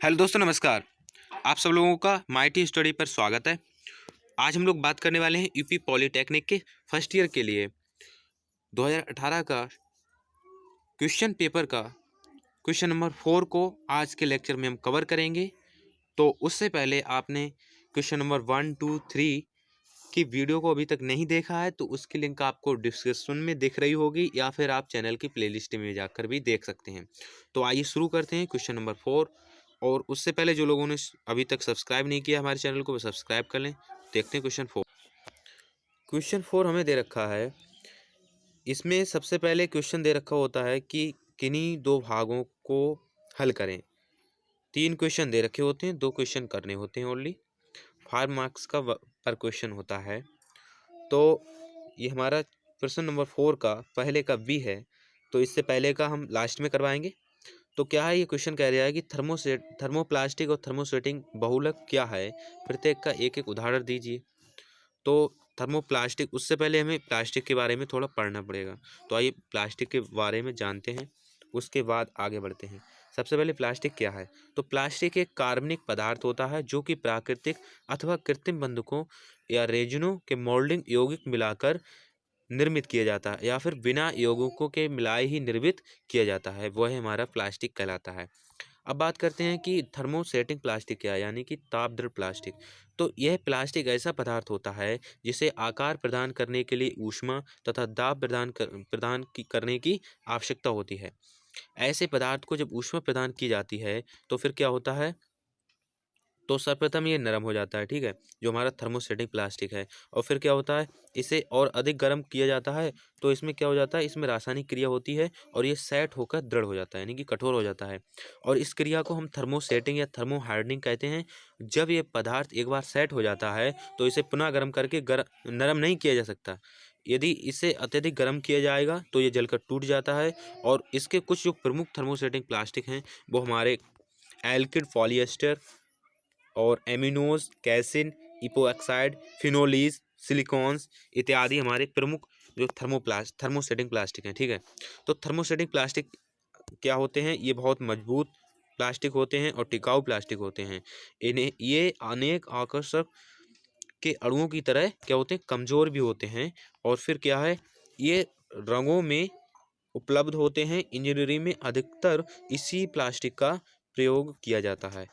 Hello दोस्तों, नमस्कार। आप सब लोगों का माइटी स्टडी पर स्वागत है। आज हम लोग बात करने वाले हैं यूपी पॉलिटेक्निक के फर्स्ट ईयर के लिए 2018 का क्वेश्चन पेपर का क्वेश्चन नंबर 4 को आज के लेक्चर में हम कवर करेंगे। तो उससे पहले आपने क्वेश्चन नंबर 1, 2, 3 की वीडियो को अभी तक नहीं देखा है तो उसकी लिंक आपको डिस्क्रिप्शन में दिख रही होगी या फिर आप चैनल की प्लेलिस्ट में जाकर भी देख सकते हैं। तो आइए शुरू करते हैं क्वेश्चन नंबर 4। और उससे पहले जो लोगों ने अभी तक सब्सक्राइब नहीं किया हमारे चैनल को, वो सब्सक्राइब कर लें। देखते हैं क्वेश्चन 4। क्वेश्चन 4 हमें दे रखा है। इसमें सबसे पहले क्वेश्चन दे रखा होता है कि किन्हीं दो भागों को हल करें। 3 क्वेश्चन दे रखे होते हैं, 2 क्वेश्चन करने होते हैं ओनली। 5 मार्क्स का पर क्वेश्चन होता है। तो ये हमारा प्रश्न नंबर 4 का पहले का बी है, तो इससे पहले का हम लास्ट में करवाएंगे। तो क्या है, ये क्वेश्चन कह रहा है कि थर्मोप्लास्टिक और थर्मोसेटिंग बहुलक क्या है, प्रत्येक का एक एक उदाहरण दीजिए। तो थर्मोप्लास्टिक, उससे पहले हमें प्लास्टिक के बारे में थोड़ा पढ़ना पड़ेगा। तो आइए प्लास्टिक के बारे में जानते हैं, उसके बाद आगे बढ़ते हैं। सबसे पहले प्लास्टिक क्या है। तो प्लास्टिक एक कार्बनिक पदार्थ होता है जो कि प्राकृतिक अथवा कृत्रिम बंधकों या रेजिनों के मोल्डिंग यौगिक मिलाकर निर्मित किया जाता है या फिर बिना यौगिकों के मिलाए ही निर्मित किया जाता है, वह हमारा प्लास्टिक कहलाता है। अब बात करते हैं कि थर्मोसेटिंग प्लास्टिक क्या है, यानी कि तापद्रव प्लास्टिक। तो यह प्लास्टिक ऐसा पदार्थ होता है जिसे आकार प्रदान करने के लिए ऊष्मा तथा दाब करने की आवश्यकता होती है। ऐसे पदार्थ को जब ऊष्मा प्रदान की जाती है तो फिर क्या होता है, तो सर्वप्रथम ये नरम हो जाता है, ठीक है, जो हमारा थर्मोस्टेटिक प्लास्टिक है। और फिर क्या होता है, इसे और अधिक गर्म किया जाता है तो इसमें क्या हो जाता है, इसमें रासायनिक क्रिया होती है और ये सेट होकर दृढ़ हो जाता है, यानी कि कठोर हो जाता है। और इस क्रिया को हम थर्मोसेटिंग या थर्मो हार्डनिंग कहते हैं। जब ये पदार्थ एक बार सेट हो जाता है तो इसे पुनः गर्म करके नरम नहीं किया जा सकता। यदि इसे अत्यधिक गर्म किया जाएगा तो ये जलकर टूट जाता है। और इसके कुछ जो प्रमुख थर्मोसेटिंग प्लास्टिक हैं वो हमारे एल्किड पॉलिएस्टर और एमिनोज, कैसिन, इपोक्साइड, फिनोलीज, सिलिकॉन्स इत्यादि हमारे प्रमुख जो थर्मोसेटिंग प्लास्टिक हैं, ठीक है। तो थर्मोसेटिंग प्लास्टिक क्या होते हैं, ये बहुत मजबूत प्लास्टिक होते हैं और टिकाऊ प्लास्टिक होते हैं। इन्हें ये अनेक आकर्षक के अणुओं की तरह क्या होते हैं, कमज़ोर भी होते हैं। और फिर क्या है, ये रंगों में उपलब्ध होते हैं। इंजीनियरिंग में अधिकतर इसी प्लास्टिक का प्रयोग किया जाता है।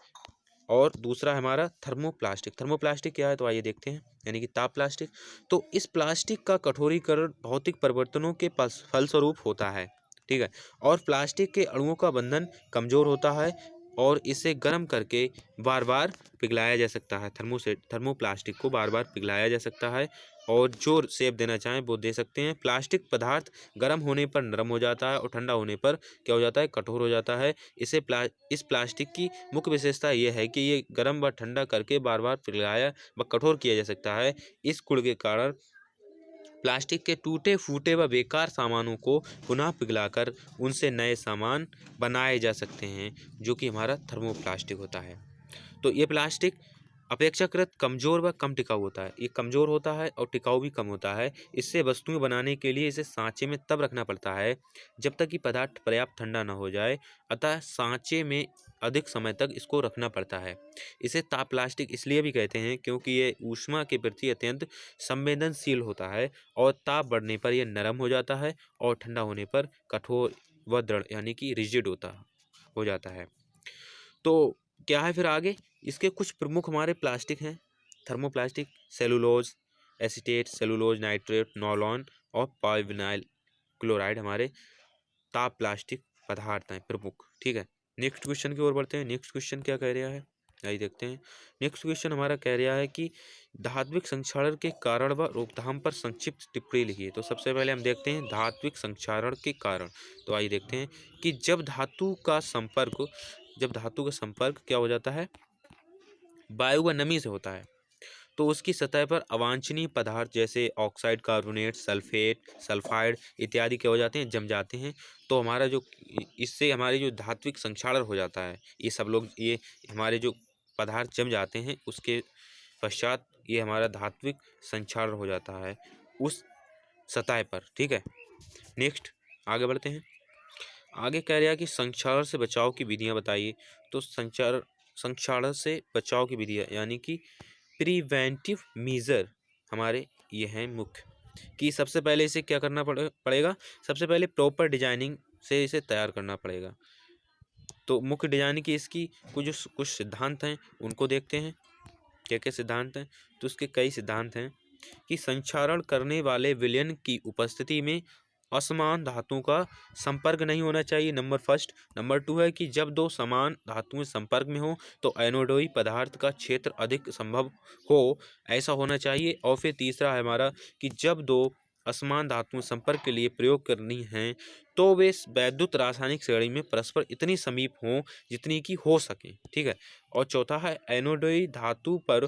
और दूसरा हमारा थर्मोप्लास्टिक। थर्मोप्लास्टिक क्या है, तो आइए देखते हैं, यानी कि ताप प्लास्टिक। तो इस प्लास्टिक का कठोरीकरण भौतिक परिवर्तनों के फलस्वरूप होता है, ठीक है। और प्लास्टिक के अणुओं का बंधन कमजोर होता है और इसे गर्म करके बार बार पिघलाया जा सकता है। थर्मोप्लास्टिक को बार बार पिघलाया जा सकता है और जो शेप देना चाहें वो दे सकते हैं। प्लास्टिक पदार्थ गर्म होने पर नरम हो जाता है और ठंडा होने पर क्या हो जाता है, कठोर हो जाता है। इस प्लास्टिक की मुख्य विशेषता यह है कि ये गर्म व ठंडा करके बार बार पिघलाया व कठोर किया जा सकता है। इस गुण के कारण प्लास्टिक के टूटे फूटे व बेकार सामानों को पुनः पिघलाकर उनसे नए सामान बनाए जा सकते हैं, जो कि हमारा थर्मोप्लास्टिक होता है। तो ये प्लास्टिक अपेक्षाकृत कमज़ोर व कम टिकाऊ होता है। ये कमज़ोर होता है और टिकाऊ भी कम होता है। इससे वस्तुएं बनाने के लिए इसे सांचे में तब रखना पड़ता है जब तक कि पदार्थ पर्याप्त ठंडा न हो जाए, अतः सांचे में अधिक समय तक इसको रखना पड़ता है। इसे ताप प्लास्टिक इसलिए भी कहते हैं क्योंकि ये ऊष्मा के प्रति अत्यंत संवेदनशील होता है और ताप बढ़ने पर यह नरम हो जाता है और ठंडा होने पर कठोर व दृढ़, यानी कि रिजिड हो जाता है। तो क्या है फिर आगे, इसके कुछ प्रमुख हमारे प्लास्टिक हैं thermoplastic. Cellulose acetate, cellulose nitrate, nylon और पॉलीविनाइल क्लोराइड हमारे ताप प्लास्टिक पदार्थ हैं प्रमुख, ठीक है। नेक्स्ट क्वेश्चन की ओर बढ़ते हैं। नेक्स्ट क्वेश्चन क्या कह रहा है, आइए देखते हैं। नेक्स्ट क्वेश्चन हमारा कह रहा है कि धात्विक संक्षारण के कारण व रोकथाम पर संक्षिप्त टिप्पणी लिखिए। तो सबसे पहले हम देखते हैं धात्विक संक्षारण के कारण। तो आइए देखते हैं कि जब धातु का संपर्क क्या हो जाता है, वायु व नमी से होता है, तो उसकी सतह पर अवांछनीय पदार्थ जैसे ऑक्साइड, कार्बोनेट, सल्फेट, सल्फाइड इत्यादि क्या हो जाते हैं, जम जाते हैं। तो हमारा जो इससे हमारी जो धात्विक संक्षारण हो जाता है, ये हमारे जो पदार्थ जम जाते हैं उसके पश्चात ये हमारा धात्विक संक्षारण हो जाता है उस सतह पर, ठीक है। नेक्स्ट आगे बढ़ते हैं। आगे कह रहा है कि संक्षारण से बचाव की विधियां बताइए। तो संक्षारण से बचाव की विधियाँ यानी कि प्रिवेंटिव मीजर हमारे ये हैं मुख्य, कि सबसे पहले इसे क्या करना पड़ेगा। सबसे पहले प्रॉपर डिजाइनिंग से इसे तैयार करना पड़ेगा। तो मुख्य डिजाइनिंग की इसकी कुछ सिद्धांत हैं, उनको देखते हैं। क्या क्या सिद्धांत हैं? तो उसके कई सिद्धांत हैं कि संक्षारण करने वाले विलयन की उपस्थिति में असमान धातुओं का संपर्क नहीं होना चाहिए, नंबर फर्स्ट। नंबर टू है कि जब दो समान धातुएं संपर्क में हो तो एनोडोई पदार्थ का क्षेत्र अधिक संभव हो, ऐसा होना चाहिए। और फिर तीसरा है हमारा कि जब दो असमान धातुएं संपर्क के लिए प्रयोग करनी हैं तो वे वैद्युत रासायनिक श्रेणी में परस्पर इतनी समीप हों जितनी कि हो सके, ठीक है। और चौथा है एनोडोई धातु पर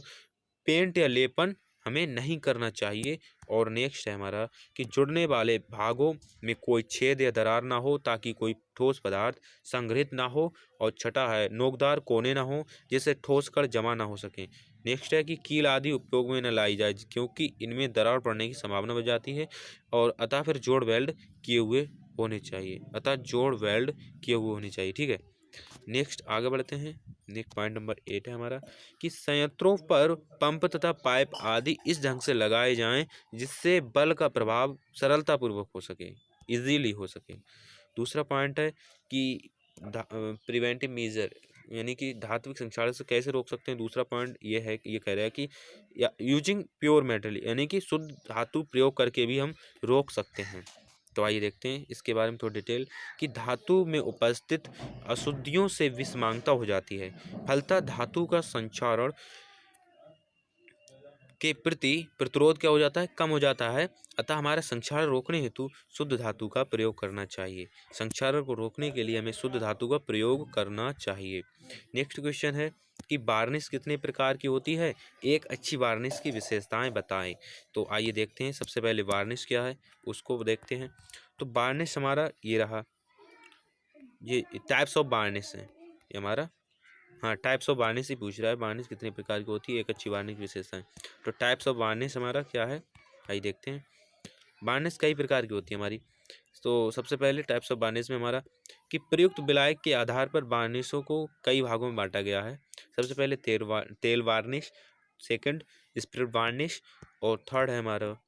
पेंट या लेपन हमें नहीं करना चाहिए। और नेक्स्ट है हमारा कि जुड़ने वाले भागों में कोई छेद या दरार ना हो ताकि कोई ठोस पदार्थ संग्रहित ना हो। और छठा है नोकदार कोने ना हो जिससे ठोस कण जमा ना हो सके। नेक्स्ट है कि कील आदि उपयोग में न लाई जाए क्योंकि इनमें दरार पड़ने की संभावना बढ़ जाती है। और अतः फिर जोड़ वेल्ड किए हुए होने चाहिए, ठीक है। नेक्स्ट आगे बढ़ते हैं। नेक्स्ट पॉइंट नंबर 8 है हमारा कि संयंत्रों पर पंप तथा पाइप आदि इस ढंग से लगाए जाएं जिससे बल का प्रभाव सरलतापूर्वक हो सके, इजीली हो सके। दूसरा पॉइंट है कि प्रिवेंटिव मेजर यानी कि धात्विक संक्षारण से कैसे रोक सकते हैं। दूसरा पॉइंट ये है कि ये कह रहा है कि यूजिंग प्योर मेटल यानी कि शुद्ध धातु प्रयोग करके भी हम रोक सकते हैं। तो आइए देखते हैं इसके बारे में थोड़ी डिटेल कि धातु में उपस्थित अशुद्धियों से विषमांगता हो जाती है, फलतः धातु का संक्षारण के प्रति प्रतिरोध क्या हो जाता है, कम हो जाता है। अतः हमारे संक्षारण रोकने हेतु शुद्ध धातु का प्रयोग करना चाहिए। संक्षारण को रोकने के लिए हमें शुद्ध धातु का प्रयोग करना चाहिए। नेक्स्ट क्वेश्चन है कि वार्निश कितने प्रकार की होती है, एक अच्छी वार्निश की विशेषताएं बताएं। तो आइए देखते हैं। सबसे पहले वार्निश क्या है उसको देखते हैं। तो वार्निश हमारा ये रहा, ये टाइप्स ऑफ वार्निश है ये हमारा। हाँ, टाइप्स ऑफ वार्निश ही पूछ रहा है, वार्निश कितने प्रकार की होती है, एक अच्छी वार्निश विशेषताएं। तो टाइप्स ऑफ वार्निश हमारा क्या है, आइए देखते हैं। वार्निश कई प्रकार की होती है हमारी। तो सबसे पहले टाइप्स ऑफ वार्निश में हमारा कि प्रयुक्त विलायक के आधार पर वार्निशों को कई भागों में बांटा गया है। सबसे पहले तेल वार्निश, सेकंड स्पिरिट वार्निश, और थर्ड है हमारा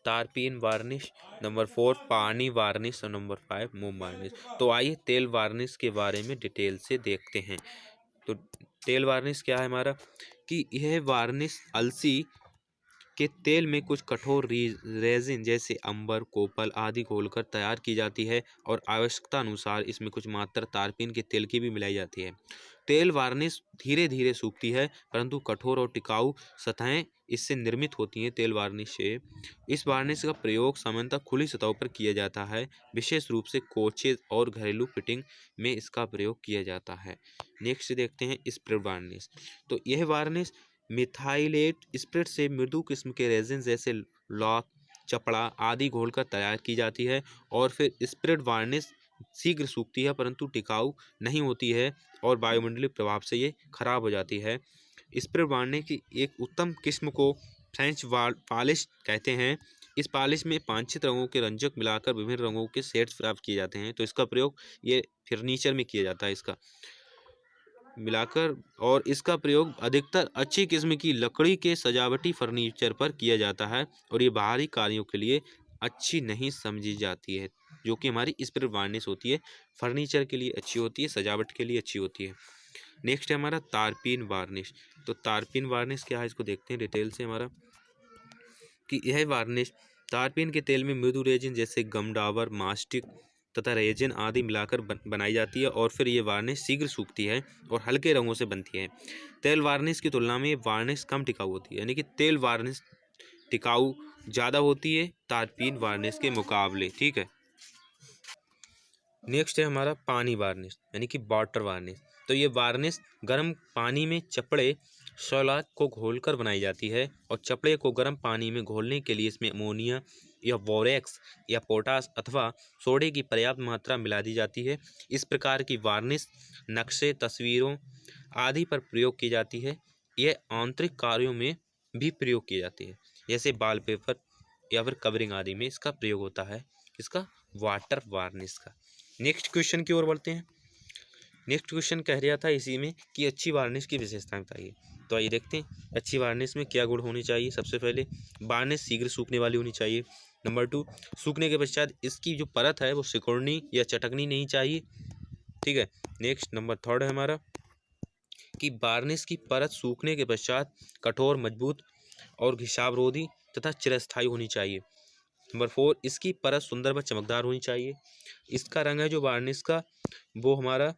तारपीन वार्निश, नंबर 4 पानी वार्निश, और नंबर 5 मोम वार्निश। तो आइए तेल वार्निश के बारे में डिटेल से देखते हैं। तो तेल वार्निश क्या है हमारा कि यह वार्निश अलसी के तेल में कुछ कठोर रेजिन जैसे अंबर, कोपल आदि घोलकर तैयार की जाती है और आवश्यकता अनुसार इसमें कुछ मात्रा तारपीन के तेल की भी मिलाई जाती है। तेल वार्निश धीरे धीरे सूखती है परंतु कठोर और टिकाऊ सतहें इससे निर्मित होती हैं। तेल वार्निश से इस वार्निश का प्रयोग सामान्यतः खुली सतहों पर किया जाता है, विशेष रूप से कोचेज और घरेलू फिटिंग में इसका प्रयोग किया जाता है। नेक्स्ट देखते हैं स्प्रे वार्निश। तो यह वार्निश मिथाइलेट स्पिरिट से मृदु किस्म के रेजिन जैसे लॉक, चपड़ा आदि घोलकर तैयार की जाती है। और फिर स्पिरिट वार्निश शीघ्र सूखती है परंतु टिकाऊ नहीं होती है और वायुमंडलीय प्रभाव से ये खराब हो जाती है। स्पिरिट वार्निश की एक उत्तम किस्म को फ्रेंच पॉलिश कहते हैं। इस पॉलिश में वांछित रंगों के रंजक मिलाकर विभिन्न रंगों के सेट्स प्राप्त किए जाते हैं। तो इसका प्रयोग ये फर्नीचर में किया जाता है, इसका मिलाकर, और इसका प्रयोग अधिकतर अच्छी किस्म की लकड़ी के सजावटी फर्नीचर पर किया जाता है और ये बाहरी कार्यों के लिए अच्छी नहीं समझी जाती है, जो कि हमारी स्पिरिट वार्निश होती है, फर्नीचर के लिए अच्छी होती है, सजावट के लिए अच्छी होती है। नेक्स्ट है हमारा तारपीन वार्निश। तो तारपीन वार्निश क्या है इसको देखते हैं डिटेल से हमारा कि यह वार्निश तारपीन के तेल में मृदु रेजिन जैसे गमडाबर, मास्टिक तथा रेजिन आदि मिलाकर बनाई जाती है और फिर ये वार्निश शीघ्र सूखती है और हल्के रंगों से बनती है। तेल वार्निश की तुलना में वार्निश कम टिकाऊ होती है, यानी कि तेल वार्निश टिकाऊ ज़्यादा होती है तारपीन वार्निश के मुकाबले, ठीक है। नेक्स्ट है हमारा पानी वार्निश यानी कि वाटर वार्निश। तो ये वार्निश गर्म पानी में चपड़े शैलाक को घोलकर बनाई जाती है और चपड़े को गर्म पानी में घोलने के लिए इसमें अमोनिया या बोरेक्स या पोटास अथवा सोडे की पर्याप्त मात्रा मिला दी जाती है। इस प्रकार की वार्निश नक्शे, तस्वीरों आदि पर प्रयोग की जाती है। यह आंतरिक कार्यों में भी प्रयोग की जाती है, जैसे वॉलपेपर या फिर कवरिंग आदि में इसका प्रयोग होता है, इसका वाटर वार्निश का। नेक्स्ट क्वेश्चन की ओर बढ़ते हैं। नेक्स्ट क्वेश्चन कह रहा था इसी में कि अच्छी वार्निश की विशेषताएं बताइए। तो आइए देखते हैं अच्छी वार्निश में क्या गुण होने चाहिए। सबसे पहले वार्निश शीघ्र सूखने वाली होनी चाहिए। नंबर 2, सूखने के पश्चात इसकी जो परत है वो सिकुड़नी या चटकनी नहीं चाहिए। ठीक है। नेक्स्ट नंबर 3 है हमारा कि वार्निश की परत सूखने के पश्चात कठोर, मजबूत और घिसावरोधी तथा चिरस्थायी होनी चाहिए। नंबर 4, इसकी परत सुंदर व चमकदार होनी चाहिए। इसका रंग है जो वार्निश का वो हमारा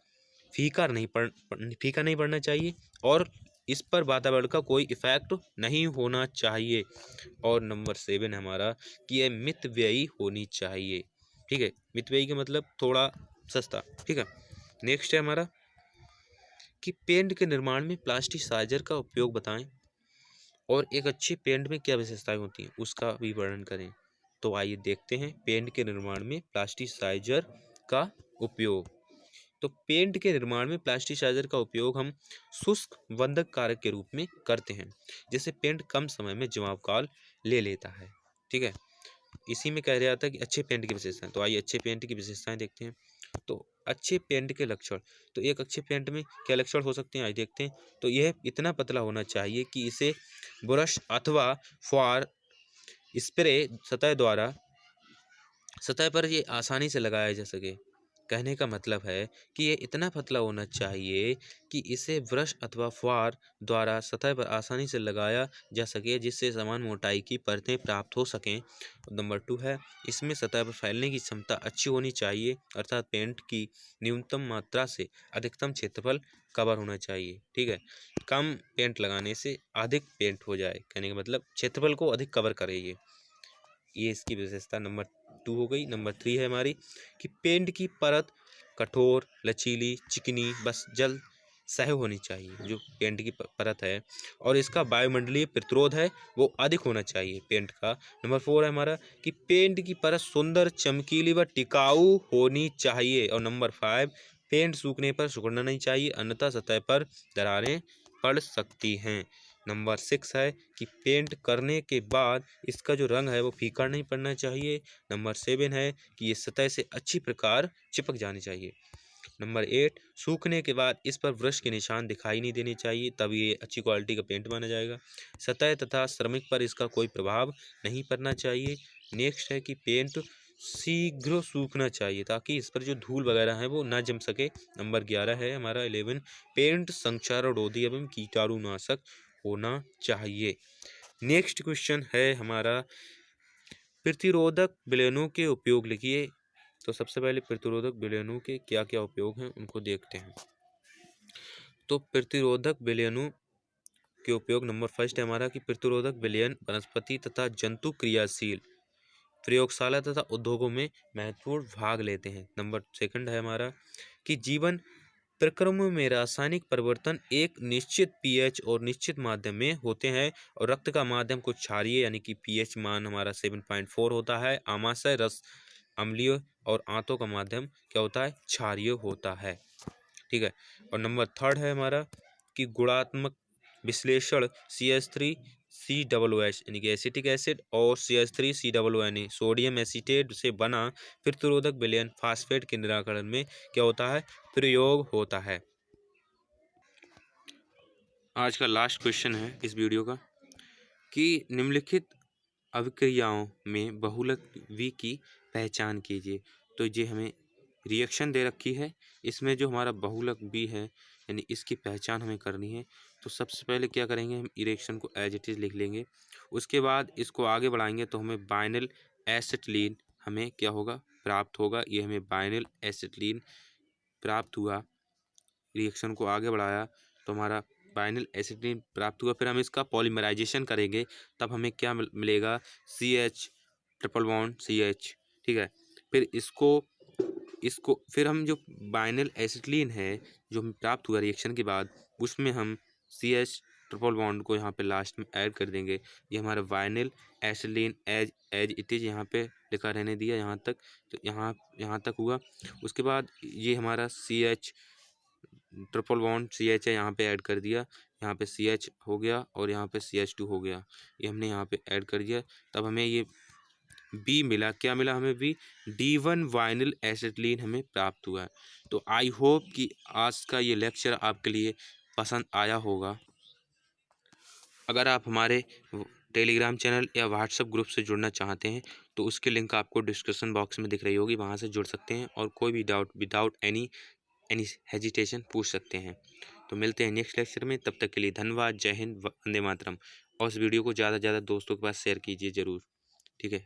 फीका नहीं पड़ना चाहिए और इस पर वातावरण का कोई इफेक्ट नहीं होना चाहिए। और नंबर 7 है हमारा कि यह मितव्ययी होनी चाहिए। ठीक है, मितव्ययी का मतलब थोड़ा सस्ता। ठीक है। नेक्स्ट है हमारा कि पेंट के निर्माण में प्लास्टिसाइजर का उपयोग बताएं और एक अच्छे पेंट में क्या विशेषताएं होती हैं उसका भी वर्णन करें। तो आइए देखते हैं पेंट के निर्माण में प्लास्टिसाइजर का उपयोग। तो पेंट के निर्माण में प्लास्टिसाइजर का उपयोग हम शुष्क बंधक कारक के रूप में करते हैं, जिससे पेंट कम समय में जमाव काल ले लेता है। ठीक है। इसी में कह रहा था कि अच्छे पेंट की विशेषताएं। तो आइए अच्छे पेंट की विशेषताएं देखते हैं। तो अच्छे पेंट के लक्षण, तो एक अच्छे पेंट में क्या लक्षण हो सकते हैं आइए देखते हैं। तो यह इतना पतला होना चाहिए कि इसे ब्रश अथवा फुआर स्प्रे सतह पर ये आसानी से लगाया जा सके। कहने का मतलब है कि ये इतना पतला होना चाहिए कि इसे ब्रश अथवा फुआर द्वारा सतह पर आसानी से लगाया जा सके, जिससे समान मोटाई की परतें प्राप्त हो सकें। नंबर 2 है इसमें सतह पर फैलने की क्षमता अच्छी होनी चाहिए, अर्थात पेंट की न्यूनतम मात्रा से अधिकतम क्षेत्रफल कवर होना चाहिए। ठीक है। कम पेंट लगाने से अधिक पेंट हो जाए, कहने का मतलब क्षेत्रफल को अधिक कवर करे ये इसकी विशेषता नंबर 2 हो गई। नंबर 3 है हमारी कि पेंट की परत कठोर, लचीली, चिकनी, बस जल सह होनी चाहिए। जो पेंट की परत है और इसका वायुमंडलीय प्रतिरोध है वो अधिक होना चाहिए पेंट का। नंबर 4 है हमारा कि पेंट की परत सुंदर, चमकीली व टिकाऊ होनी चाहिए। और नंबर 5, पेंट सूखने पर सिकुड़ना नहीं चाहिए, अन्यथा सतह पर दरारें पड़ सकती हैं। नंबर 6 है कि पेंट करने के बाद इसका जो रंग है वो फीका नहीं पड़ना चाहिए। नंबर 7 है कि ये सतह से अच्छी प्रकार चिपक जानी चाहिए। नंबर 8, सूखने के बाद इस पर ब्रश के निशान दिखाई नहीं देने चाहिए, तब ये अच्छी क्वालिटी का पेंट माना जाएगा। सतह तथा श्रमिक पर इसका कोई प्रभाव नहीं पड़ना चाहिए। नेक्स्ट है कि पेंट शीघ्र सूखना चाहिए ताकि इस पर जो धूल वगैरह है वो ना जम सके। नंबर 11 है हमारा 11, पेंट संक्षारक एवं कीटाणुनाशक होना चाहिए। नेक्स्ट क्वेश्चन है हमारा प्रतिरोधक विलयनों के उपयोग लिखिए। तो सबसे पहले प्रतिरोधक विलयनों के क्या क्या उपयोग हैं उनको देखते हैं। तो प्रतिरोधक विलयनों के उपयोग नंबर 1 है हमारा कि प्रतिरोधक विलयन वनस्पति तथा जंतु क्रियाशील प्रयोगशाला तथा उद्योगों में महत्वपूर्ण भाग लेते हैं। नंबर 2 है हमारा कि जीवन प्रक्रमों में रासायनिक परिवर्तन एक निश्चित पीएच और निश्चित माध्यम में होते हैं और रक्त का माध्यम कुछ क्षारीय यानी कि पीएच मान हमारा 7.4 होता है। आमाशय रस अम्लीय और आंतों का माध्यम क्या होता है क्षारीय होता है। ठीक है। और नंबर 3 है हमारा कि गुणात्मक विश्लेषण CH3 COOH यानी कि एसिटिक एसिड और CH3 COONA सोडियम एसीटेट से बना प्रतिरोधक विलयन फास्फेट के निराकरण में क्या होता है प्रयोग होता है। आज का लास्ट क्वेश्चन है इस वीडियो का कि निम्नलिखित अभिक्रियाओं में बहुलक V की पहचान कीजिए। तो ये हमें रिएक्शन दे रखी है, इसमें जो हमारा बहुलक V है यानी इसकी पहचान हमें करनी है। तो सबसे पहले क्या करेंगे हम रिएक्शन को एज इट इज़ लिख लेंगे। उसके बाद इसको आगे बढ़ाएंगे तो हमें बाइनल एसिटिलीन हमें क्या होगा प्राप्त होगा। ये हमें बाइनल एसिटिलीन प्राप्त हुआ। रिएक्शन को आगे बढ़ाया तो हमारा बाइनल एसिटिलीन प्राप्त हुआ। फिर हम इसका पॉलीमराइजेशन करेंगे तब हमें क्या मिलेगा CH ट्रिपल बॉन्ड CH। ठीक है। फिर इसको फिर हम जो बाइनल एसिटिलीन है जो हमें प्राप्त हुआ रिएक्शन के बाद उसमें हम CH ट्रिपल बॉन्ड को यहाँ पे लास्ट में ऐड कर देंगे। ये हमारा बाइनल एसिटिलीन एज इट इज़ यहाँ पे लिखा रहने दिया यहाँ तक। तो यहाँ तक हुआ। उसके बाद ये हमारा CH ट्रिपल बॉन्ड CH है यहाँ पे ऐड कर दिया। यहाँ पे CH हो गया और यहाँ पे CH2 हो गया। ये हमने यहाँ पे ऐड कर दिया। तब हमें ये बी मिला, क्या मिला हमें बी, D1 वाइनिल एसिटिलीन हमें प्राप्त हुआ है। तो आई होप कि आज का ये लेक्चर आपके लिए पसंद आया होगा। अगर आप हमारे टेलीग्राम चैनल या व्हाट्सएप ग्रुप से जुड़ना चाहते हैं तो उसकी लिंक आपको डिस्क्रिप्शन बॉक्स में दिख रही होगी, वहाँ से जुड़ सकते हैं और कोई भी डाउट विदाउट एनी हेजिटेशन पूछ सकते हैं। तो मिलते हैं नेक्स्ट लेक्चर में, तब तक के लिए धन्यवाद। जय हिंद, वंदे मातरम। और इस वीडियो को ज़्यादा से ज़्यादा दोस्तों के पास शेयर कीजिए ज़रूर। ठीक है।